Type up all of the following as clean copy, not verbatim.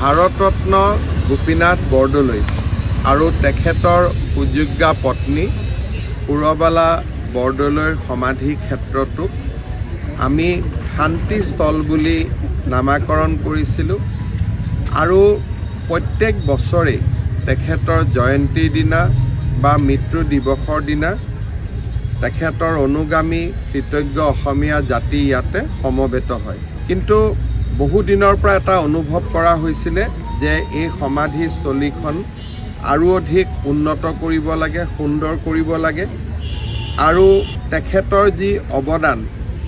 ভাৰতৰত্ন গোপীনাথ বৰদলৈ আৰু তেখেতৰ সুযোগ্যা পত্নী সুৰবালা বৰদলৈৰ সমাধি ক্ষেত্ৰটোক আমি শান্তিস্থল বুলি নামাকৰণ কৰিছিলোঁ আৰু প্ৰত্যেক বছৰে তেখেতৰ জয়ন্তীৰ দিনা বা মৃত্যু দিৱসৰ দিনা তেখেতৰ অনুগামী কৃতজ্ঞ অসমীয়া জাতি ইয়াতে সমবেত হয়। কিন্তু বহু দিনৰ পৰা এটা অনুভৱ কৰা হৈছিলে যে এই সমাধিস্থলীখন আৰু অধিক উন্নত কৰিব লাগে, সুন্দৰ কৰিব লাগে আৰু তেখেতৰ যি অৱদান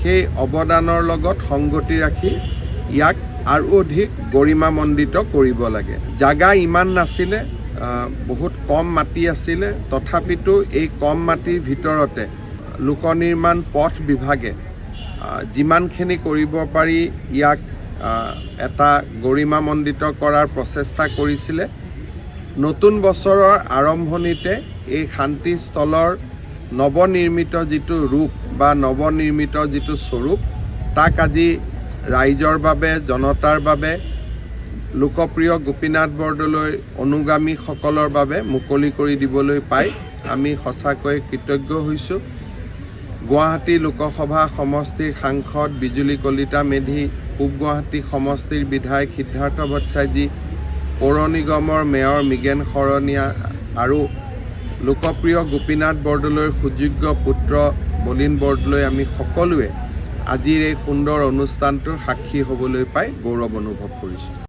সেই অৱদানৰ লগত সংগতি ৰাখি ইয়াক আৰু অধিক গৰিমামণ্ডিত কৰিব লাগে। জাগা ইমান নাছিলে, বহুত কম মাটি আছিলে, তথাপিতো এই কম মাটিৰ ভিতৰতে লোকনিৰ্মাণ পথ বিভাগে যিমানখিনি কৰিব পাৰি ইয়াক এটা গৰিমামণ্ডিত কৰাৰ প্ৰচেষ্টা কৰিছিলে। নতুন বছৰৰ আৰম্ভণিতে এই শান্তিস্থলৰ নৱনিৰ্মিত যিটো ৰূপ বা নৱনিৰ্মিত যিটো স্বৰূপ তাক আজি ৰাইজৰ বাবে, জনতাৰ বাবে, লোকপ্ৰিয় গোপীনাথ বৰদলৈ অনুগামীসকলৰ বাবে মুকলি কৰি দিবলৈ পাই আমি সঁচাকৈ কৃতজ্ঞ হৈছোঁ। গুৱাহাটী লোকসভা সমষ্টিৰ সাংসদ বিজুলী কলিতা মেধি, পূব গুৱাহাটী সমষ্টিৰ বিধায়ক সিদ্ধাৰ্থ ভট্টাচাৰ্যী, পৌৰ নিগমৰ মেয়ৰ মৃগেন শৰণীয়া আৰু লোকপ্ৰিয় গোপীনাথ বৰদলৈৰ সুযোগ্য পুত্ৰ বলীন বৰদলৈ আমি সকলোৱে আজিৰ এই সুন্দৰ অনুষ্ঠানটোৰ সাক্ষী হ'বলৈ পাই গৌৰৱ অনুভৱ কৰিছোঁ।